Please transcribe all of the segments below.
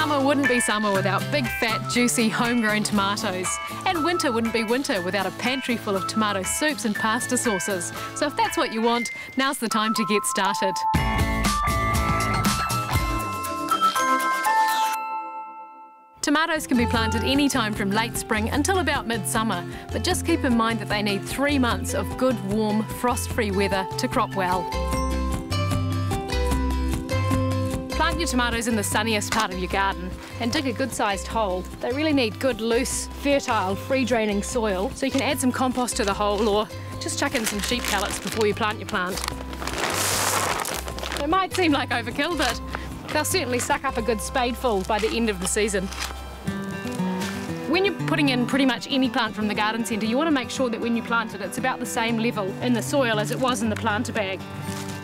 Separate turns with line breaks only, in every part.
Summer wouldn't be summer without big, fat, juicy, homegrown tomatoes. And winter wouldn't be winter without a pantry full of tomato soups and pasta sauces. So if that's what you want, now's the time to get started. Tomatoes can be planted any time from late spring until about midsummer, but just keep in mind that they need 3 months of good, warm, frost-free weather to crop well. Plant your tomatoes in the sunniest part of your garden and dig a good-sized hole. They really need good, loose, fertile, free-draining soil, so you can add some compost to the hole or just chuck in some sheep pellets before you plant your plant. It might seem like overkill, but they'll certainly suck up a good spadeful by the end of the season. When you're putting in pretty much any plant from the garden centre, you want to make sure that when you plant it, it's about the same level in the soil as it was in the planter bag.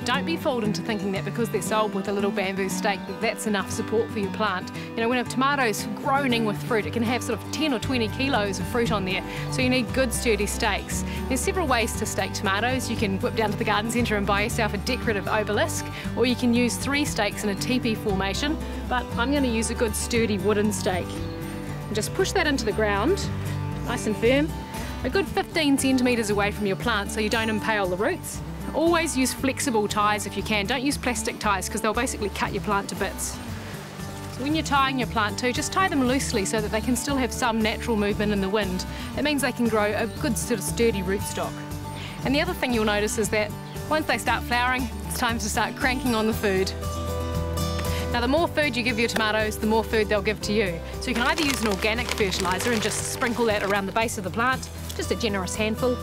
Don't be fooled into thinking that because they're sold with a little bamboo stake that that's enough support for your plant. You know, when a tomato's groaning with fruit, it can have sort of 10 or 20 kilos of fruit on there, so you need good sturdy stakes. There's several ways to stake tomatoes. You can whip down to the garden centre and buy yourself a decorative obelisk, or you can use 3 stakes in a teepee formation, but I'm going to use a good sturdy wooden stake. And just push that into the ground, nice and firm, a good 15 centimetres away from your plant so you don't impale the roots. Always use flexible ties if you can. Don't use plastic ties because they'll basically cut your plant to bits. So when you're tying your plant too, just tie them loosely so that they can still have some natural movement in the wind. It means they can grow a good sort of sturdy rootstock. And the other thing you'll notice is that once they start flowering, it's time to start cranking on the food. Now the more food you give your tomatoes, the more food they'll give to you. So you can either use an organic fertiliser and just sprinkle that around the base of the plant, just a generous handful.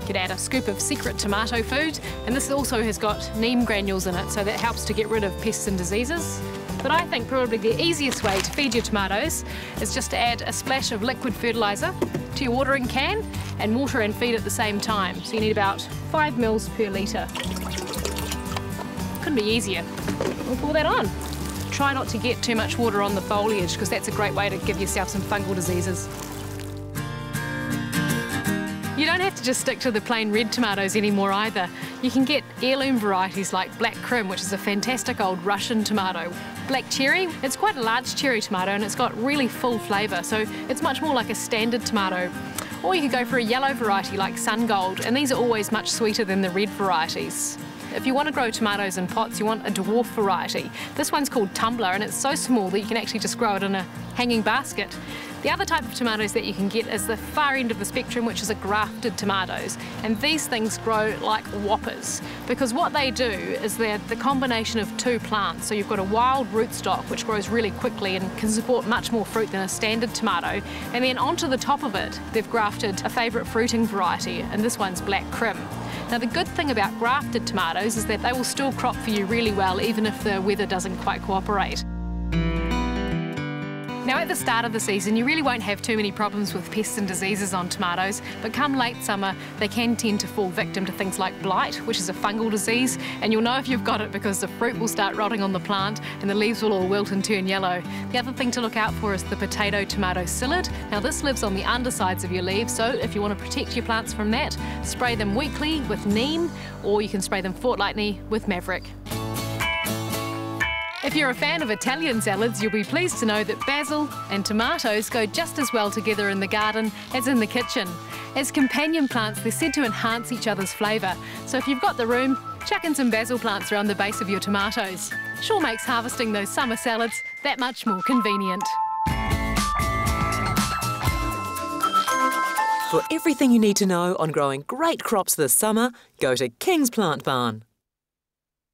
You could add a scoop of secret tomato food, and this also has got neem granules in it, so that helps to get rid of pests and diseases. But I think probably the easiest way to feed your tomatoes is just to add a splash of liquid fertiliser to your watering can and water and feed at the same time. So you need about 5 mils per litre. Couldn't be easier. We'll pour that on. Try not to get too much water on the foliage because that's a great way to give yourself some fungal diseases. You don't have to just stick to the plain red tomatoes anymore either. You can get heirloom varieties like Black Krim, which is a fantastic old Russian tomato. Black Cherry, it's quite a large cherry tomato and it's got really full flavour, so it's much more like a standard tomato. Or you could go for a yellow variety like Sun Gold, and these are always much sweeter than the red varieties. If you want to grow tomatoes in pots, you want a dwarf variety. This one's called Tumbler, and it's so small that you can actually just grow it in a hanging basket. The other type of tomatoes that you can get is the far end of the spectrum, which is a grafted tomatoes. And these things grow like whoppers, because what they do is they're the combination of 2 plants. So you've got a wild rootstock, which grows really quickly and can support much more fruit than a standard tomato. And then onto the top of it, they've grafted a favourite fruiting variety, and this one's Black Krim. Now the good thing about grafted tomatoes is that they will still crop for you really well even if the weather doesn't quite cooperate. Now at the start of the season you really won't have too many problems with pests and diseases on tomatoes, but come late summer they can tend to fall victim to things like blight, which is a fungal disease, and you'll know if you've got it because the fruit will start rotting on the plant and the leaves will all wilt and turn yellow. The other thing to look out for is the potato tomato psyllid. Now this lives on the undersides of your leaves, so if you want to protect your plants from that, spray them weekly with neem, or you can spray them fortnightly with Maverick. If you're a fan of Italian salads, you'll be pleased to know that basil and tomatoes go just as well together in the garden as in the kitchen. As companion plants, they're said to enhance each other's flavour, so if you've got the room, chuck in some basil plants around the base of your tomatoes. Sure makes harvesting those summer salads that much more convenient.
For everything you need to know on growing great crops this summer, go to King's Plant Barn.